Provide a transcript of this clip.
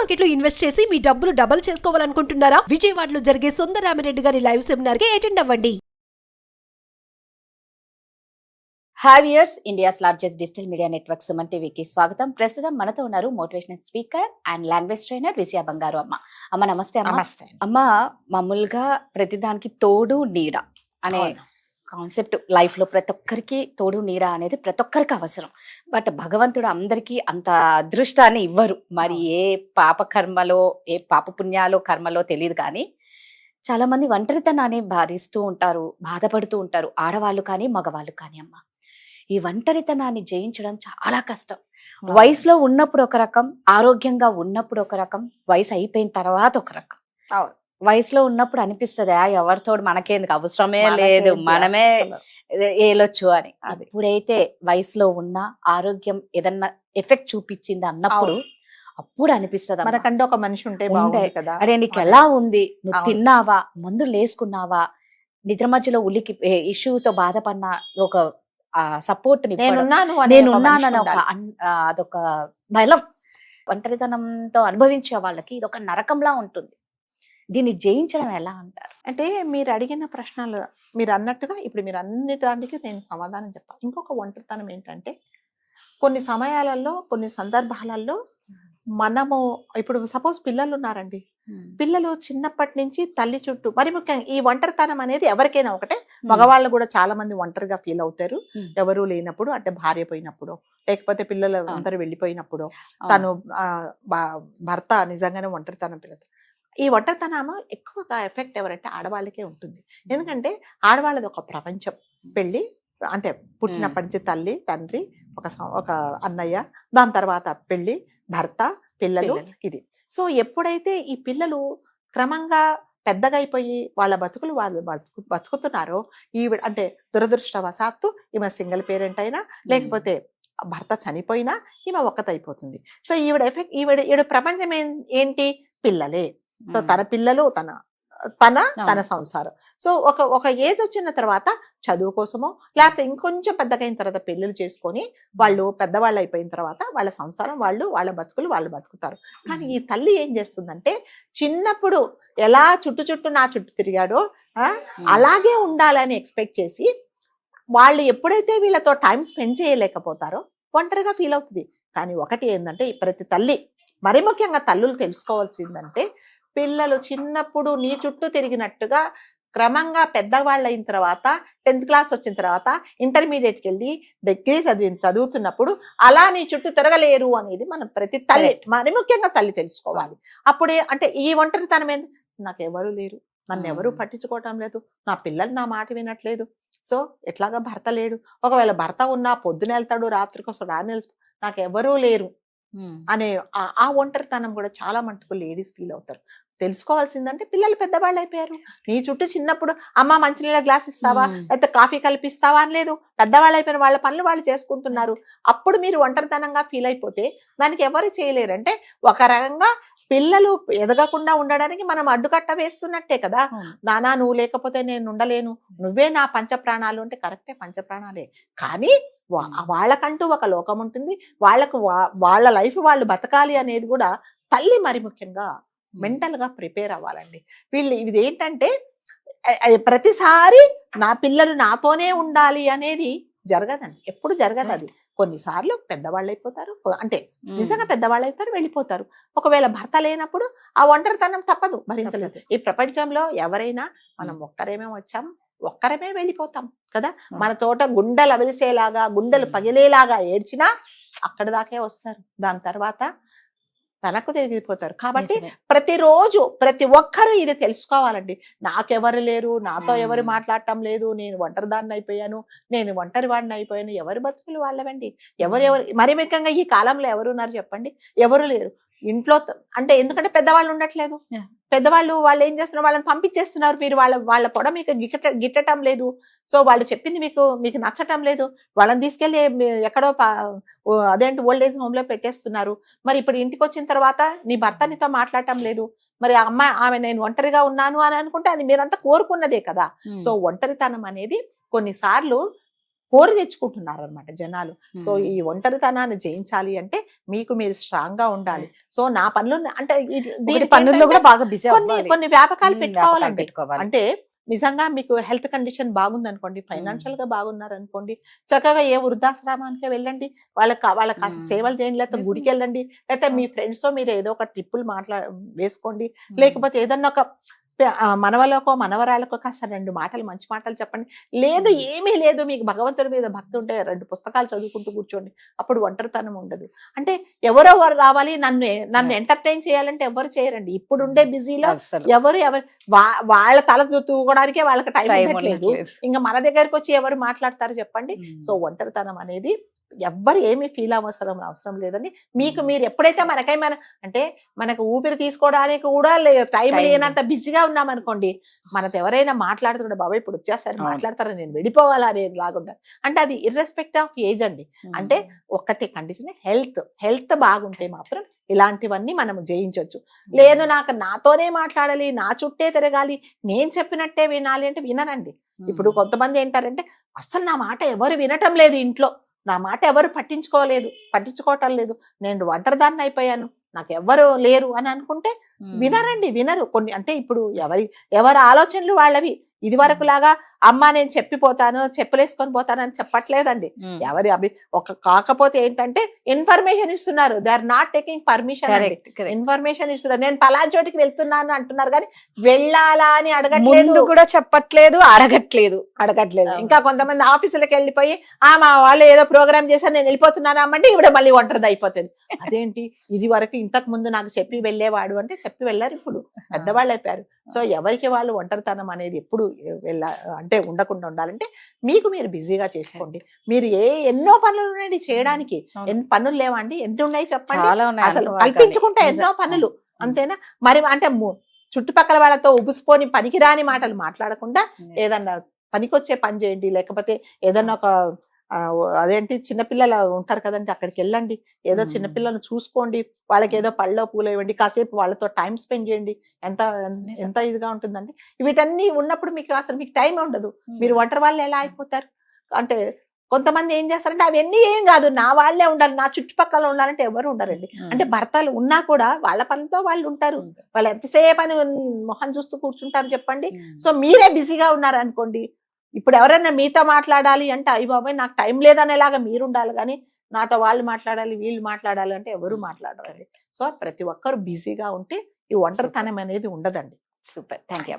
Market లో invest చేసి మీ డబ్బులు డబుల్ చేసుకోవాలనుకుంటున్నారా? విజయవాడలో జరిగే సుందరరామిరెడ్డి గారి లైవ్ సెమినార్ కి అటెండ్ అవ్వండి. Hi viewers, India's largest digital media network Suman టీవీకి స్వాగతం. ప్రస్తుతం మనతో ఉన్నారు motivational speaker and language trainer Vijaya Bangaru Amma. అమ్మ నమస్తే. అమ్మ నమస్తే. అమ్మ, మామూలుగా ప్రతిదానికి తోడు నీడ అనే కాన్సెప్ట్ లైఫ్ లో ప్రతి ఒక్కరికి తోడు నీడ అనేది ప్రతి ఒక్కరికి అవసరం. బట్ భగవంతుడు అందరికీ అంత అదృష్టాన్ని ఇవ్వరు. మరి ఏ పాప కర్మలో, ఏ పాప పుణ్యాలో కర్మలో తెలియదు, కానీ చాలా మంది ఒంటరితనాన్ని భారిస్తూ ఉంటారు, బాధపడుతూ ఉంటారు, ఆడవాళ్ళు కానీ మగవాళ్ళు కానీ. అమ్మ, ఈ ఒంటరితనాన్ని జయించడం చాలా కష్టం. వయసులో ఉన్నప్పుడు ఒక రకం, ఆరోగ్యంగా ఉన్నప్పుడు ఒక రకం, వయసు అయిపోయిన తర్వాత ఒక రకం. వయసులో ఉన్నప్పుడు అనిపిస్తుంది ఎవరితోడు మనకేందుకు, అవసరమే లేదు, మనమే ఏలొచ్చు అని. ఇప్పుడైతే వయసులో ఉన్న ఆరోగ్యం ఏదన్నా ఎఫెక్ట్ చూపించింది అన్నప్పుడు అప్పుడు అనిపిస్తుంది మనకంటే ఒక మనిషి ఉంటే బాగుంది కదా. అరే నీకు ఎలా ఉంది, నువ్వు తిన్నావా, మందులు వేసుకున్నావా, నిద్ర మధ్యలో ఉలికి ఇష్యూతో బాధపడిన ఒక సపోర్ట్ నేనున్నానని అదొక బలం. ఒంటరితనంతో అనుభవించే వాళ్ళకి ఇది ఒక నరకంలా ఉంటుంది. దీన్ని జయించడం ఎలా అంటారు? అంటే మీరు అడిగిన ప్రశ్నలు మీరు అన్నట్టుగా ఇప్పుడు మీరు అన్నిటి దానికి నేను సమాధానం చెప్తాను. ఇంకొక ఒంటరితనం ఏంటంటే, కొన్ని సమయాలలో కొన్ని సందర్భాలలో మనము ఇప్పుడు సపోజ్ పిల్లలు ఉన్నారండి, పిల్లలు చిన్నప్పటి నుంచి తల్లి చుట్టూ, మరి ముఖ్యంగా ఈ ఒంటరితనం అనేది ఎవరికైనా ఒకటే, మగవాళ్ళు కూడా చాలా మంది ఒంటరిగా ఫీల్ అవుతారు. ఎవరు లేనప్పుడు, అంటే భార్య పోయినప్పుడు, లేకపోతే పిల్లలు అందరూ వెళ్ళిపోయినప్పుడు, తను భర్త నిజంగానే ఒంటరితనం పిల్లలు. ఈ ఒంటరితనం ఎక్కువగా ఎఫెక్ట్ ఎవరంటే ఆడవాళ్ళకే ఉంటుంది. ఎందుకంటే ఆడవాళ్ళది ఒక ప్రపంచం. పెళ్ళి అంటే పుట్టినప్పటి నుంచి తల్లి, తండ్రి, ఒక అన్నయ్య, దాని తర్వాత పెళ్ళి, భర్త, పిల్లలు, ఇది. సో ఎప్పుడైతే ఈ పిల్లలు క్రమంగా పెద్దగా అయిపోయి వాళ్ళ బతుకులు వాళ్ళు బతుకుతున్నారో, ఈవిడ అంటే దురదృష్టవశాత్తు ఈమె సింగిల్ పేరెంట్ అయినా, లేకపోతే భర్త చనిపోయినా ఈమె ఒక్కతైపోతుంది. సో ఈవిడ ప్రపంచం ఏంటి? పిల్లలే. సో తన పిల్లలు, తన సంసారం. సో ఒక ఏజ్ వచ్చిన తర్వాత చదువు కోసమో, లేకపోతే ఇంకొంచెం పెద్దగా అయిన తర్వాత పెళ్ళిళ్ళు చేసుకొని వాళ్ళు పెద్దవాళ్ళు అయిపోయిన తర్వాత వాళ్ళ సంసారం వాళ్ళ బతుకులు వాళ్ళు బతుకుతారు. కానీ ఈ తల్లి ఏం చేస్తుందంటే, చిన్నప్పుడు ఎలా చుట్టూ నా చుట్టూ తిరిగాడో అలాగే ఉండాలని ఎక్స్పెక్ట్ చేసి, వాళ్ళు ఎప్పుడైతే వీళ్ళతో టైం స్పెండ్ చేయలేకపోతారో ఒంటరిగా ఫీల్ అవుతుంది. కానీ ఒకటి ఏంటంటే, ప్రతి తల్లి, మరి ముఖ్యంగా తల్లులు తెలుసుకోవాల్సిందంటే, పిల్లలు చిన్నప్పుడు నీ చుట్టూ తిరిగినట్టుగా క్రమంగా పెద్దవాళ్ళు అయిన తర్వాత, 10th క్లాస్ వచ్చిన తర్వాత, ఇంటర్మీడియట్కి వెళ్ళి డిగ్రీ చదువుతున్నప్పుడు అలా నీ చుట్టూ తిరగలేరు అనేది మనం ప్రతి తల్లి, మరి ముఖ్యంగా తల్లి తెలుసుకోవాలి. అప్పుడే అంటే ఈ ఒంటరితనం ఏంది, నాకు ఎవరు లేరు, నన్ను ఎవరు పట్టించుకోవటం లేదు, నా పిల్లలు నా మాట వినట్లేదు, సో ఎట్లాగా భర్త లేడు, ఒకవేళ భర్త ఉన్నా పొద్దున వెళ్తాడు, రాత్రికి వస్తాడు, నాకు ఎవరూ లేరు అనే ఆ ఒంటరితనం కూడా చాలా మటుకు లేడీస్ ఫీల్ అవుతారు. తెలుసుకోవాల్సిందంటే, పిల్లలు పెద్దవాళ్ళు అయిపోయారు, నీ చుట్టూ చిన్నప్పుడు అమ్మ మంచినీళ్ళ గ్లాస్ ఇస్తావా, లేకపోతే కాఫీ కలిపిస్తావా అని లేదు, పెద్దవాళ్ళు అయిపోయిన వాళ్ళ పనులు వాళ్ళు చేసుకుంటున్నారు. అప్పుడు మీరు ఒంటరితనంగా ఫీల్ అయిపోతే దానికి ఎవరు చేయలేరు. అంటే ఒక రకంగా పిల్లలు ఎదగకుండా ఉండడానికి మనం అడ్డుకట్ట వేస్తున్నట్టే కదా. నానా నువ్వు లేకపోతే నేను ఉండలేను, నువ్వే నా పంచప్రాణాలు అంటే కరెక్టే, పంచప్రాణాలే. కానీ వాళ్ళకంటూ ఒక లోకం ఉంటుంది, వాళ్ళ లైఫ్ వాళ్ళు బతకాలి అనేది కూడా తల్లి మరి ముఖ్యంగా మెంటల్ గా ప్రిపేర్ అవ్వాలండి. ఇది ఏంటంటే, ప్రతిసారి నా పిల్లలు నాతోనే ఉండాలి అనేది జరగదండి, ఎప్పుడు జరగదు. అది కొన్నిసార్లు పెద్దవాళ్ళు అయిపోతారు, అంటే నిజంగా పెద్దవాళ్ళు అయిపోతారు, వెళ్ళిపోతారు. ఒకవేళ భర్త లేనప్పుడు ఆ ఒంటరితనం తప్పదు, భరించలేదు. ఈ ప్రపంచంలో ఎవరైనా మనం ఒక్కరేమే వచ్చాం, ఒక్కరమే వెళ్ళిపోతాం కదా. మన తోట గుండెలు అవిలిసేలాగా, గుండెలు పగిలేలాగా ఏడ్చినా అక్కడి దాకే వస్తారు, దాని తర్వాత తనకు తిరిగిపోతారు. కాబట్టి ప్రతిరోజు ప్రతి ఒక్కరూ ఇది తెలుసుకోవాలండి. నాకెవరు లేరు, నాతో ఎవరు మాట్లాడటం లేదు, నేను ఒంటరిదాన్ని అయిపోయాను, నేను ఒంటరి వాడిని అయిపోయాను, ఎవరి బతుకులు వాళ్ళవండి. ఎవరెవరు, మరి ముఖ్యంగా ఈ కాలంలో ఎవరున్నారు చెప్పండి? ఎవరు లేరు ఇంట్లో. అంటే ఎందుకంటే పెద్దవాళ్ళు ఉండట్లేదు, పెద్దవాళ్ళు ఏం చేస్తున్నారు, వాళ్ళని పంపించేస్తున్నారు. మీరు వాళ్ళ పొడ మీకు గిట్టటం లేదు, సో వాళ్ళు చెప్పింది మీకు నచ్చటం లేదు, వాళ్ళని తీసుకెళ్లి ఎక్కడో అదేంటి ఓల్డ్ ఏజ్ హోమ్ లో పెట్టేస్తున్నారు. మరి ఇప్పుడు ఇంటికి వచ్చిన తర్వాత నీ భర్త నీతో మాట్లాడటం లేదు, మరి ఆమె నేను ఒంటరిగా ఉన్నాను అని అనుకుంటే అది మీరంతా కోరుకున్నదే కదా. సో ఒంటరితనం అనేది కొన్నిసార్లు కోరి తెచ్చుకుంటున్నారు అనమాట జనాలు. సో ఈ ఒంటరితనాన్ని జయించాలి అంటే మీకు మీరు స్ట్రాంగ్ గా ఉండాలి. సో నా పనులు అంటే దీని పనుల్లో కూడా బాగా బిజీ కొన్ని వ్యాపకాలు పెట్టుకోవాలండి. అంటే నిజంగా మీకు హెల్త్ కండిషన్ బాగుంది అనుకోండి, ఫైనాన్షియల్ గా బాగున్నారు అనుకోండి, చక్కగా ఏ వృద్ధాశ్రమానికి వెళ్ళండి, వాళ్ళకి సేవలు చేయండి, లేకపోతే గుడికి వెళ్ళండి, లేకపోతే మీ ఫ్రెండ్స్ తో మీరు ఏదో ఒక ట్రిప్పులు వేసుకోండి, లేకపోతే ఏదన్నా ఒక మనవలకో మనవరాలకో కాస్త 2 మాటలు మంచి మాటలు చెప్పండి. లేదు ఏమీ లేదు, మీకు భగవంతుడి మీద భక్తి ఉంటే 2 పుస్తకాలు చదువుకుంటూ కూర్చోండి, అప్పుడు ఒంటరితనం ఉండదు. అంటే ఎవరెవరు రావాలి, నన్ను ఎంటర్టైన్ చేయాలంటే ఎవరు చేయరండి. ఇప్పుడు ఉండే బిజీలో ఎవరు వాళ్ళ తల తూగడానికే వాళ్ళకి టైం ఉండట్లేదు, ఇంకా మన దగ్గరకు వచ్చి ఎవరు మాట్లాడతారు చెప్పండి. సో ఒంటరితనం అనేది ఎవ్వరు ఏమి ఫీల్ అవసరం లేదని మీకు మీరు ఎప్పుడైతే అంటే మనకు ఊపిరి తీసుకోవడానికి కూడా టైం లేనంత బిజీగా ఉన్నాం అనుకోండి, మనతో ఎవరైనా మాట్లాడుతుండే బాబా ఇప్పుడు వచ్చేస్తారు మాట్లాడతారని నేను వెళ్ళిపోవాలా అనేది లాగుంటా. అంటే అది ఇర్రెస్పెక్ట్ ఆఫ్ ఏజ్ అండి. అంటే ఒక్కటే కండిషన్ హెల్త్ బాగుంటే మాత్రం ఇలాంటివన్నీ మనం జయించవచ్చు. లేదు నాతోనే మాట్లాడాలి, నా చుట్టే తిరగాలి, నేను చెప్పినట్టే వినాలి అంటే వినరండి. ఇప్పుడు కొంతమంది ఏంటారంటే అసలు నా మాట ఎవరు వినటం లేదు, ఇంట్లో నా మాట ఎవరు పట్టించుకోవటం లేదు, నేను ఒంటరిదాన్ని అయిపోయాను, నాకు ఎవ్వరు లేరు అని అనుకుంటే వినరు. కొన్ని అంటే ఇప్పుడు ఎవరి ఆలోచనలు వాళ్ళవి. ఇది వరకు లాగా అమ్మ నేను చెప్పిపోతాను, చెప్పులేసుకొని పోతాను అని చెప్పట్లేదండి. కాకపోతే ఏంటంటే ఇన్ఫర్మేషన్ ఇస్తున్నారు, they are not taking permission. Information ఇస్తున్నారు, నేను పలానా చోటికి వెళ్తున్నాను అంటున్నారు, కానీ వెళ్ళాలా అని అడగట్లేదు కూడా, చెప్పట్లేదు, అడగట్లేదు. ఇంకా కొంతమంది ఆఫీసులకు వెళ్ళిపోయి మా వాళ్ళు ఏదో ప్రోగ్రామ్ చేశారు నేను వెళ్ళిపోతున్నాను అమ్మంటే ఇవిడ మళ్ళీ ఒంటరిది అయిపోతుంది. అదేంటి ఇది వరకు ఇంతకు ముందు నాకు చెప్పి వెళ్ళేవాడు అంటే చెప్పి వెళ్ళారు, ఇప్పుడు పెద్దవాళ్ళు అయిపోయారు. సో ఎవరికి వాళ్ళు ఒంటరితనం అనేది ఎప్పుడు అంటే ఉండకుండా ఉండాలంటే మీకు మీరు బిజీగా చేసుకోండి. మీరు ఎన్నో పనులు ఉన్నాయండి చేయడానికి, ఎన్ని పనులు లేవండి, ఎన్ని ఉన్నాయి చెప్పండి, అసలు కల్పించుకుంటే ఎన్నో పనులు, అంతేనా? మరి అంటే చుట్టుపక్కల వాళ్ళతో ఉబుసుకొని పనికిరాని మాటలు మాట్లాడకుండా ఏదన్నా పనికొచ్చే పని చేయండి, లేకపోతే ఏదన్నా ఒక అదేంటి చిన్నపిల్లలు ఉంటారు కదండి, అక్కడికి వెళ్ళండి, ఏదో చిన్నపిల్లలను చూసుకోండి, వాళ్ళకి ఏదో పళ్ళో పూలు ఇవ్వండి, కాసేపు వాళ్ళతో టైం స్పెండ్ చేయండి. ఎంత ఇదిగా ఉంటుందండి. వీటన్నీ ఉన్నప్పుడు మీకు టైం ఉండదు. మీరు ఒంటరి వాళ్ళు ఎలా అయిపోతారు అంటే కొంతమంది ఏం చేస్తారంటే అవన్నీ ఏం కాదు, నా వాళ్ళే ఉండాలి, నా చుట్టుపక్కల ఉండాలంటే ఎవరు ఉండరండి. అంటే భర్తలు ఉన్నా కూడా వాళ్ళ పనితో వాళ్ళు ఉంటారు, వాళ్ళు ఎంతసేపు అని మొహం చూస్తూ కూర్చుంటారు చెప్పండి. సో మీరే బిజీగా ఉన్నారు అనుకోండి, ఇప్పుడు ఎవరైనా మీతో మాట్లాడాలి అంటే అయ్యి బాబాయ్ నాకు టైం లేదనేలాగా మీరు ఉండాలి, కానీ నాతో వాళ్ళు మాట్లాడాలి వీళ్ళు మాట్లాడాలి అంటే ఎవరు మాట్లాడాలి. సో ప్రతి ఒక్కరు బిజీగా ఉంటే ఈ ఒంటరితనం అనేది ఉండదండి. Super, thank you.